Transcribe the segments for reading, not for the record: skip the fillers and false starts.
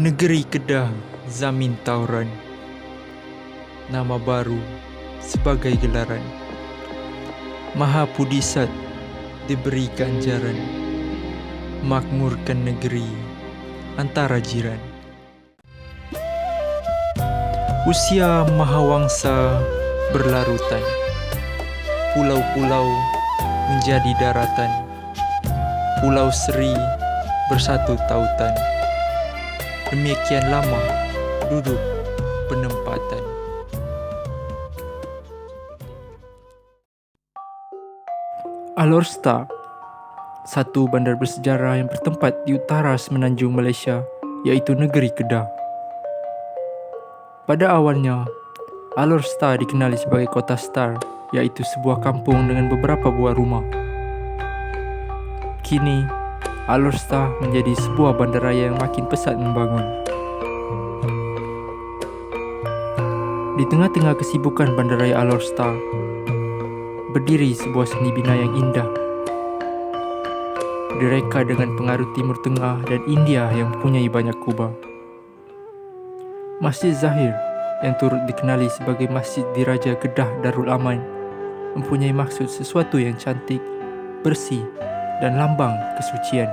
Negeri Kedah Zamin Tauran, nama baru sebagai gelaran. Maha Pudisat diberi ganjaran, makmurkan negeri antara jiran. Usia Mahawangsa berlarutan, pulau-pulau menjadi daratan, Pulau Seri bersatu tautan. Demikian lama duduk penempatan. Alor-Star, satu bandar bersejarah yang bertempat di utara semenanjung Malaysia, iaitu negeri Kedah. Pada awalnya, Alor-Star dikenali sebagai Kota Star, iaitu sebuah kampung dengan beberapa buah rumah. Kini, Alor-Star menjadi sebuah bandaraya yang makin pesat membangun. Di tengah-tengah kesibukan bandaraya Alor-Star, berdiri sebuah seni bina yang indah, direka dengan pengaruh Timur Tengah dan India yang mempunyai banyak kubah. Masjid Zahir, yang turut dikenali sebagai Masjid Diraja Kedah Darul Aman, mempunyai maksud sesuatu yang cantik, bersih dan lambang kesucian.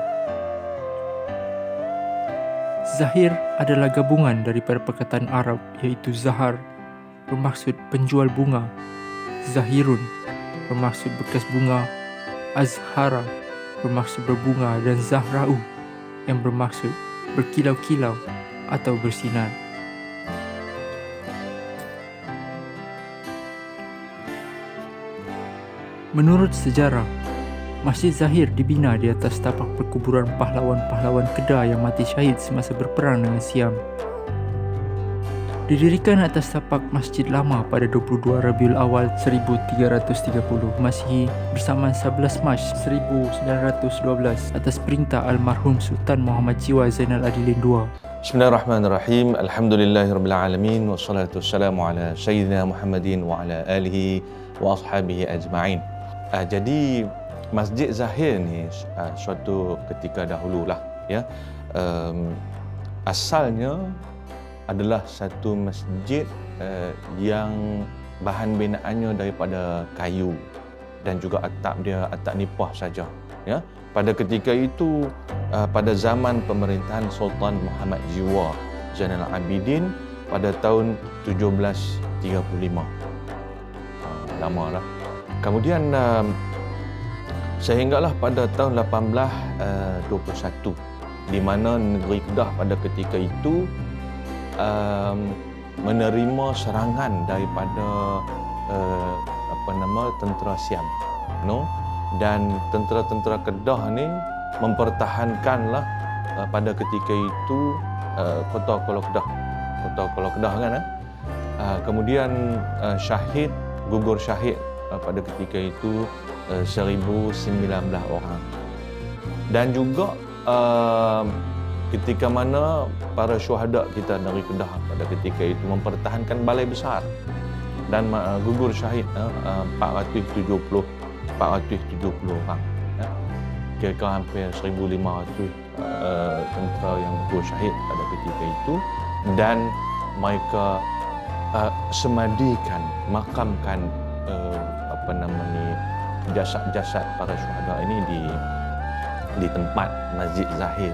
Zahir adalah gabungan daripada perkataan Arab iaitu Zahar, bermaksud penjual bunga, Zahirun, bermaksud bekas bunga, Azhara, bermaksud berbunga, dan Zahra'u, yang bermaksud berkilau-kilau atau bersinar. Menurut sejarah, Masjid Zahir dibina di atas tapak perkuburan pahlawan-pahlawan Kedah yang mati syahid semasa berperang dengan Siam. Didirikan atas tapak Masjid Lama pada 22 Rabiul Awal 1330 Masihi bersamaan 11 Mac 1912 atas perintah almarhum Sultan Muhammad Jiwa Zainal Adilin II. Bismillahirrahmanirrahim. Alhamdulillahirabbil alamin wassalatu wassalamu ala sayyidina Muhammadin wa ala alihi wa ashabihi ajma'in. Jadi Masjid Zahir ni suatu ketika dahululah ya. Asalnya adalah satu masjid yang bahan binaannya daripada kayu dan juga atap dia atap nipah saja ya. Pada ketika itu pada zaman pemerintahan Sultan Muhammad Jiwa Zainal Abidin pada tahun 1735. Lamalah. Kemudian sehinggalah pada tahun 1821 di mana negeri Kedah pada ketika itu menerima serangan daripada tentera Siam, dan tentera-tentera Kedah ni mempertahankanlah pada ketika itu kota Kuala Kedah kan. Kemudian gugur syahid pada ketika itu 1019 orang, dan juga ketika mana para syuhada kita dari Kedah pada ketika itu mempertahankan balai besar dan gugur syahid 470 orang ya. Kira-kira hampir 1500 tentera yang gugur syahid pada ketika itu, dan mereka makamkan jasad-jasad para syuhada ini di tempat Masjid Zahir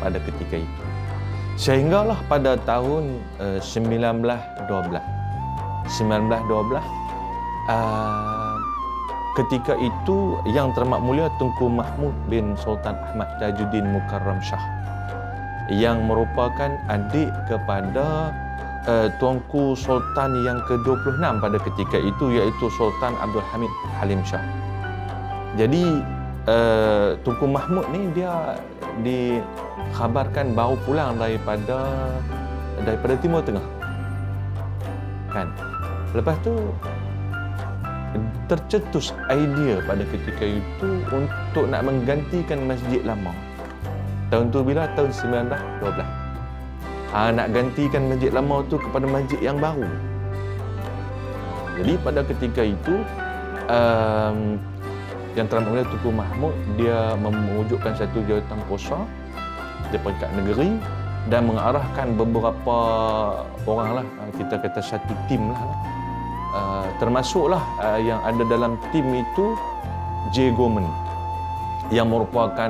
pada ketika itu. Sehinggalah pada tahun 1912 ketika itu yang terhormat mulia Tunku Mahmud bin Sultan Ahmad Tajuddin Mukarram Shah yang merupakan adik kepada Tuanku Sultan yang ke-26 pada ketika itu, iaitu Sultan Abdul Hamid Halim Shah. Jadi Tunku Mahmud ni dia dikhabarkan baru pulang daripada Timur Tengah kan. Lepas tu tercetus idea pada ketika itu untuk nak menggantikan masjid lama. Tahun tu bila? Tahun 1912. Nak gantikan masjid lama tu kepada masjid yang baru. Jadi pada ketika itu yang terhormat mulia Tunku Mahmud dia mewujudkan satu jawatan kuasa di peringkat negeri dan mengarahkan beberapa orang lah, kita kata satu tim lah. Termasuklah yang ada dalam tim itu J. Gorman yang merupakan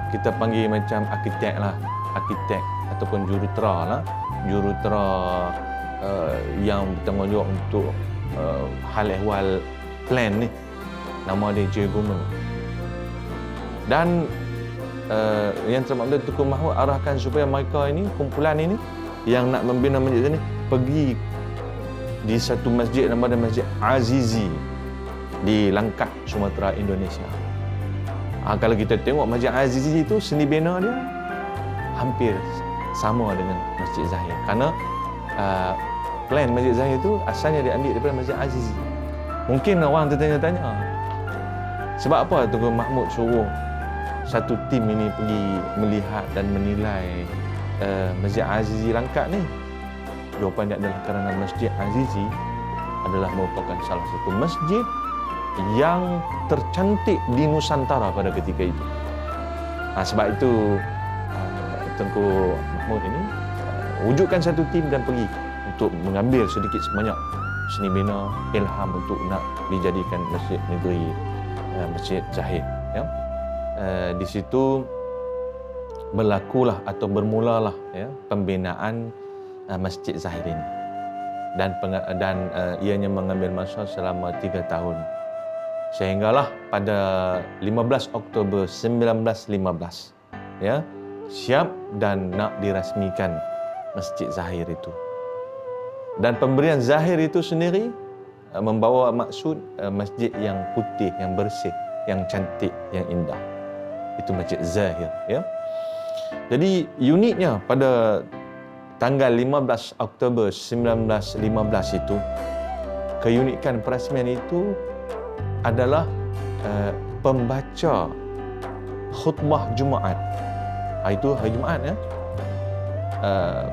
kita panggil macam arkitek ataupun jurutera yang bertanggungjawab untuk hal ehwal plan ni. Nama dia J. Gorman. Dan yang Terhormat Menteri Tunku Mahmud arahkan supaya mereka ini, kumpulan ini yang nak membina masjid ini, pergi di satu masjid nama dia Masjid Azizi di Langkat, Sumatera, Indonesia. Kalau kita tengok Masjid Azizi itu, seni bina dia hampir sama dengan Masjid Zahir. Kerana plan Masjid Zahir itu asalnya diambil daripada Masjid Azizi. Mungkin orang tertanya-tanya, sebab apa Tunku Mahmud suruh satu tim ini pergi melihat dan menilai Masjid Azizi Langkat ni? Jawapannya adalah kerana Masjid Azizi adalah merupakan salah satu masjid yang tercantik di Nusantara pada ketika itu. Sebab itu Tunku Mahmud ini wujudkan satu tim dan pergi untuk mengambil sedikit sebanyak seni bina ilham untuk nak dijadikan masjid negeri, Masjid Zahid. Ya. Di situ berlakulah atau bermulalah pembinaan Masjid Zahid ini, dan ianya mengambil masa selama 3 tahun, sehinggalah pada 15 Oktober 1915 siap dan nak dirasmikan Masjid Zahir itu. Dan pemberian Zahir itu sendiri membawa maksud masjid yang putih, yang bersih, yang cantik, yang indah. Itu Masjid Zahir. Jadi uniknya pada tanggal 15 Oktober 1915 itu, keunikan perasmian itu adalah pembaca khutbah Jumaat. Itu hari Jumaat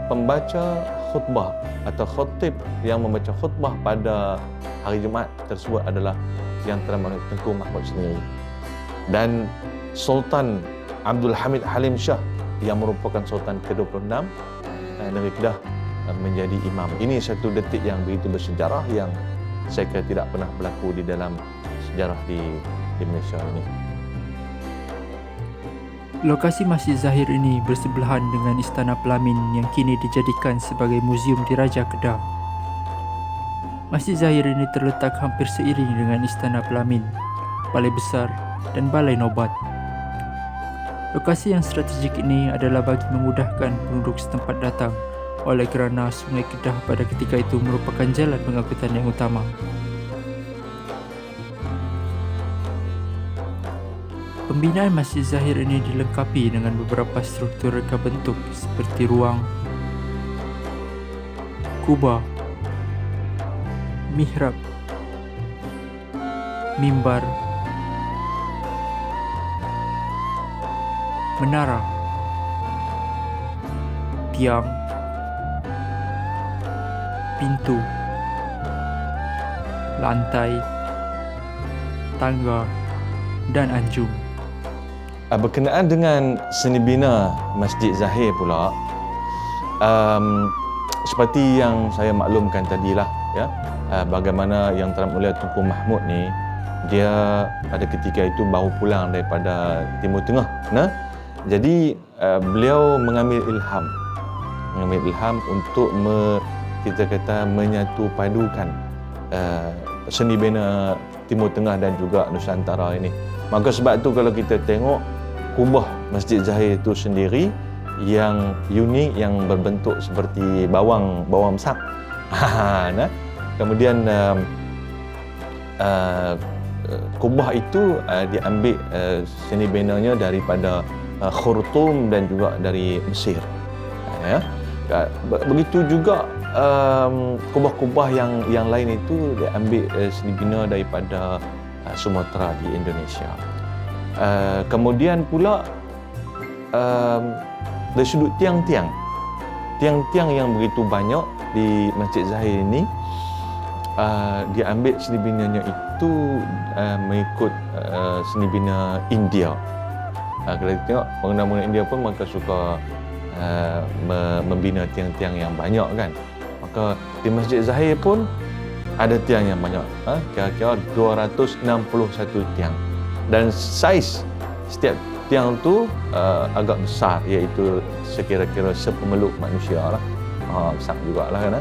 pembaca khutbah atau khatib yang membaca khutbah pada hari Jumaat tersebut adalah Yang Terhormat Tunku Mahmud sendiri. Dan Sultan Abdul Hamid Halim Shah yang merupakan Sultan ke-26 negeri Kedah menjadi imam. Ini satu detik yang begitu bersejarah yang saya kira tidak pernah berlaku di dalam sejarah di Malaysia ini. Lokasi Masjid Zahir ini bersebelahan dengan Istana Pelamin yang kini dijadikan sebagai muzium Diraja Kedah. Masjid Zahir ini terletak hampir seiring dengan Istana Pelamin, Balai Besar dan Balai Nobat. Lokasi yang strategik ini adalah bagi memudahkan penduduk setempat datang oleh kerana Sungai Kedah pada ketika itu merupakan jalan pengangkutan yang utama. Pembinaan Masjid Zahir ini dilengkapi dengan beberapa struktur reka bentuk seperti ruang, kubah, mihrab, mimbar, menara, tiang, pintu, lantai, tangga, dan anjung. Berkenaan dengan seni bina Masjid Zahir pula, seperti yang saya maklumkan tadilah, bagaimana Yang Terhormat Mulia Tunku Mahmud ni, dia pada ketika itu baru pulang daripada Timur Tengah. Jadi beliau mengambil ilham untuk kita kata menyatu padukan seni bina Timur Tengah dan juga Nusantara ini. Maka sebab tu kalau kita tengok kubah Masjid Zahir itu sendiri yang unik, yang berbentuk seperti bawang masak. Kemudian kubah itu diambil seni binanya daripada Khurtum dan juga dari Mesir. Begitu juga kubah-kubah yang lain itu diambil seni bina daripada Sumatera di Indonesia. Kemudian pula dari sudut tiang-tiang yang begitu banyak di Masjid Zahir ini, diambil seni binanya itu mengikut seni bina India. Kalau kita tengok bangunan-bangunan India pun mereka suka membina tiang-tiang yang banyak kan. Maka di Masjid Zahir pun ada tiang yang banyak, kira-kira 261 tiang. Dan saiz setiap tiang tu agak besar, iaitu sekira-kira sepemeluk manusia lah. Besar jugalah kan.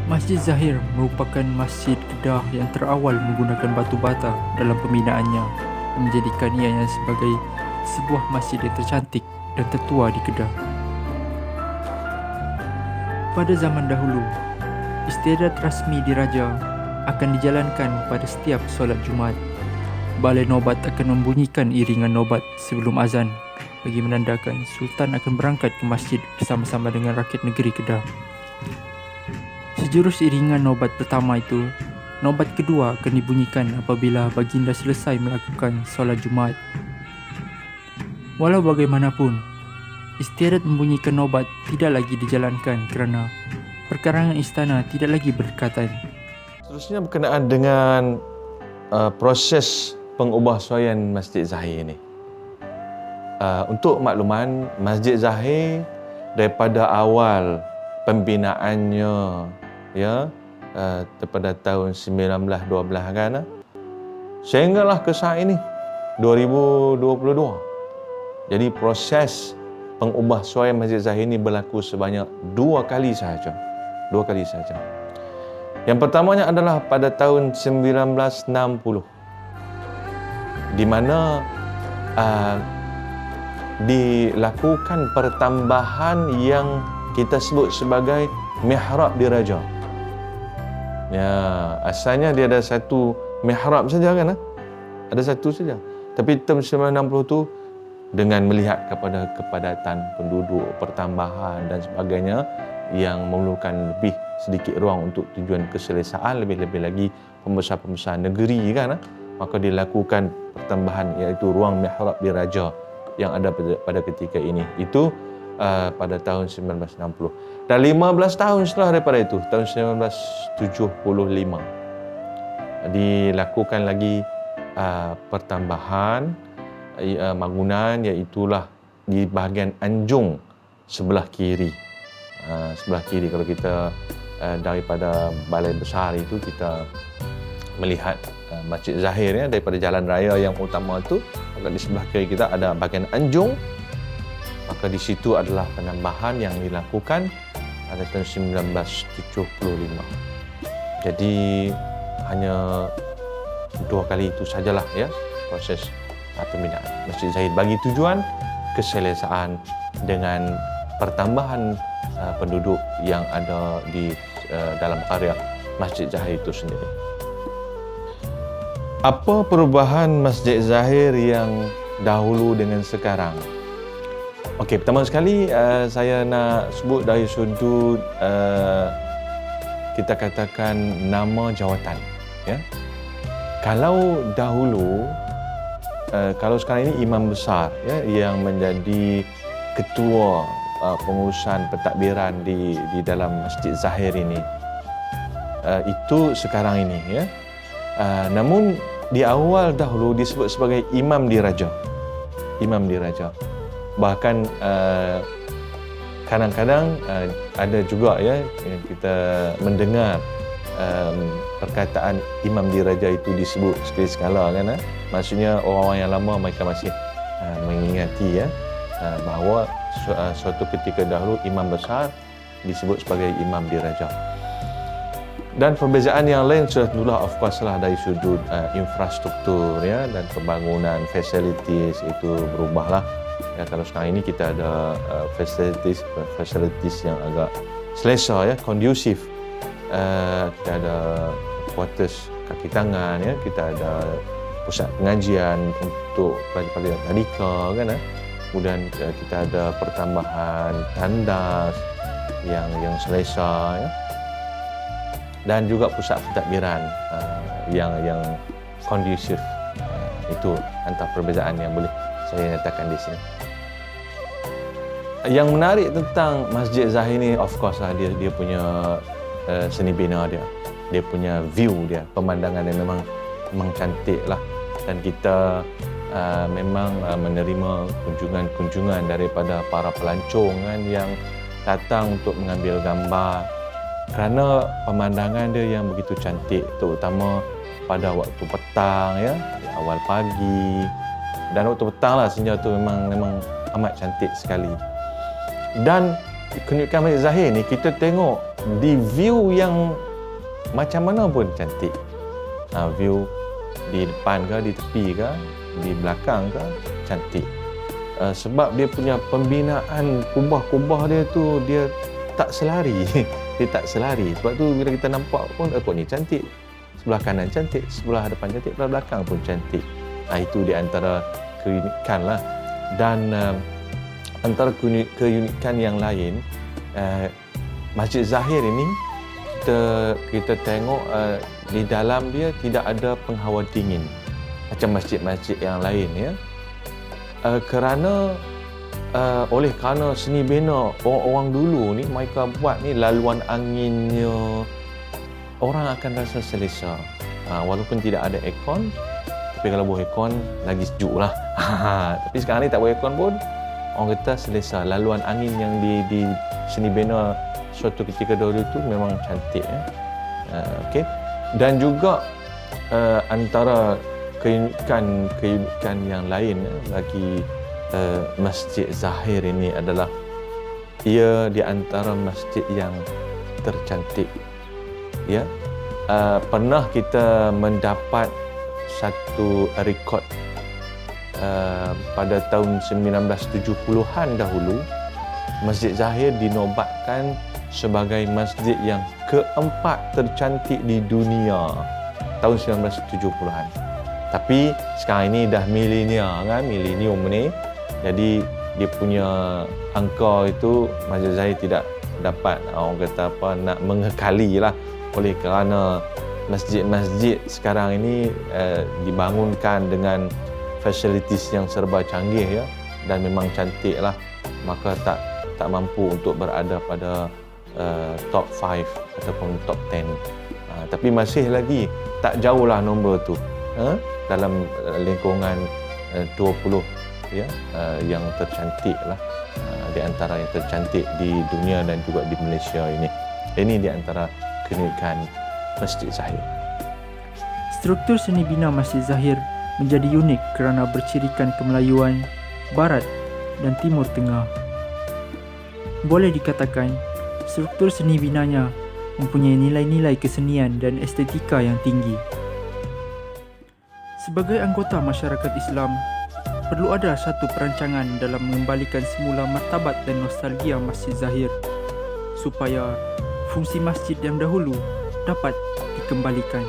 Masjid Zahir merupakan masjid Kedah yang terawal menggunakan batu bata dalam pembinaannya, yang menjadikan ianya sebagai sebuah masjid yang tercantik dan tertua di Kedah. Pada zaman dahulu, istiadat rasmi diraja akan dijalankan pada setiap solat Jumaat. Balai nobat akan membunyikan iringan nobat sebelum azan bagi menandakan Sultan akan berangkat ke masjid bersama-sama dengan rakyat negeri Kedah. Sejurus iringan nobat pertama itu, nobat kedua akan dibunyikan apabila baginda selesai melakukan solat Jumaat. Walau bagaimanapun, istiadat membunyikan nobat tidak lagi dijalankan kerana perkarangan istana tidak lagi berdekatan. Seterusnya berkenaan dengan proses pengubahsuaian Masjid Zahir ini. Untuk makluman, Masjid Zahir daripada awal pembinaannya pada tahun 1912 kan, sehinggalah ke saat ini 2022. Jadi proses pengubahsuaian Masjid Zahir ini berlaku sebanyak 2 kali sahaja. Yang pertamanya adalah pada tahun 1960, di mana dilakukan pertambahan yang kita sebut sebagai mihrab diraja. Asalnya dia ada satu mihrab saja kan, ada satu saja. Tapi tahun 1960 tu dengan melihat kepada kepadatan penduduk, pertambahan dan sebagainya yang memerlukan lebih sedikit ruang untuk tujuan keselesaan, lebih-lebih lagi pembesar-pembesar negeri kan, maka dilakukan pertambahan iaitu ruang mihrab diraja yang ada pada ketika ini. Itu pada tahun 1960. Dan 15 tahun setelah daripada itu, tahun 1975, dilakukan lagi pertambahan bangunan, iaitulah di bahagian anjung sebelah kiri. Sebelah kiri, kalau kita daripada balai besar itu kita melihat Masjid Zahir daripada jalan raya yang utama itu, maka di sebelah kiri kita ada bahagian anjung. Maka di situ adalah penambahan yang dilakukan pada tahun 1975. Jadi hanya 2 kali itu sajalah proses pembinaan Masjid Zahir bagi tujuan keselesaan dengan pertambahan penduduk yang ada di dalam area Masjid Zahir itu sendiri. Apa perubahan Masjid Zahir yang dahulu dengan sekarang? Okey, pertama sekali saya nak sebut dari sudut kita katakan nama jawatan. Kalau dahulu, kalau sekarang ini imam besar yang menjadi ketua pengurusan pentadbiran di dalam Masjid Zahir ini, itu sekarang ini namun di awal dahulu disebut sebagai imam diraja. Bahkan kadang-kadang ada juga yang kita mendengar perkataan imam diraja itu disebut sekali-sekala kan. Maksudnya orang-orang yang lama mereka masih mengingati bahawa suatu ketika dahulu imam besar disebut sebagai imam diraja. Dan perbezaan yang lain sudah tentulah of course lah dari sudut infrastruktur dan pembangunan facilities itu berubahlah. Kalau sekarang ini kita ada facilities yang agak selesa kondusif. Kita ada quarters kaki tangan kita ada pusat pengajian untuk pelajar-pelajar tadika kan. Kemudian kita ada pertambahan tandas yang selesa dan juga pusat pentadbiran yang kondusif. Itu antara perbezaan yang boleh saya nyatakan di sini. Yang menarik tentang Masjid Zahir ini of course lah dia punya seni bina dia punya view dia, pemandangan yang memang cantik lah. Dan kita memang menerima kunjungan-kunjungan daripada para pelancong kan, yang datang untuk mengambil gambar kerana pemandangan dia yang begitu cantik, terutama pada waktu petang ya, di awal pagi dan waktu petang lah, senja tu memang amat cantik sekali. Dan keunikan Masjid Zahir ni kita tengok di view yang macam mana pun cantik. View di depan ke, di tepi ke, di belakang ke, cantik. Sebab dia punya pembinaan kubah-kubah dia tu, dia tak selari. Dia tak selari. Sebab tu bila kita nampak pun, kok ni cantik. Sebelah kanan cantik, sebelah depan cantik, sebelah belakang pun cantik. Itu di antara keunikan lah. Dan antara keunikan yang lain, Masjid Zahir ini kita tengok di dalam dia tidak ada penghawa dingin macam masjid-masjid yang lain ya. Kerana seni bina orang dulu ni, mereka buat ni laluan anginnya, orang akan rasa selesa. Walaupun tidak ada aircon, tapi kalau buat aircon lagi sejuk lah. Tapi sekarang ni tak buat aircon pun orang kata selesa. Laluan angin yang di seni bina suatu ketika dahulu itu memang cantik ya. Okey. Dan juga antara keunikan yang lain bagi Masjid Zahir ini adalah ia di antara masjid yang tercantik. Ya. Pernah kita mendapat satu rekod pada tahun 1970-an dahulu, Masjid Zahir dinobatkan sebagai masjid yang keempat tercantik di dunia tahun 1970-an. Tapi sekarang ini dah milenium ni. Jadi dia punya angka itu Masjid Zahir tidak dapat, orang kata apa, nak mengekali lah, oleh kerana masjid-masjid sekarang ini dibangunkan dengan facilities yang serba canggih ya, dan memang cantik lah, maka tak mampu untuk berada pada top 5 ataupun top 10. Tapi masih lagi tak jauh lah nombor tu dalam lingkungan 20 ya, yang tercantik lah, di antara yang tercantik di dunia dan juga di Malaysia ini. Ini di antara keunikan Masjid Zahir. Struktur seni bina Masjid Zahir menjadi unik kerana bercirikan kemelayuan, barat dan timur tengah. Boleh dikatakan, struktur seni binanya mempunyai nilai-nilai kesenian dan estetika yang tinggi. Sebagai anggota masyarakat Islam, perlu ada satu perancangan dalam mengembalikan semula martabat dan nostalgia Masjid Zahir supaya fungsi masjid yang dahulu dapat dikembalikan.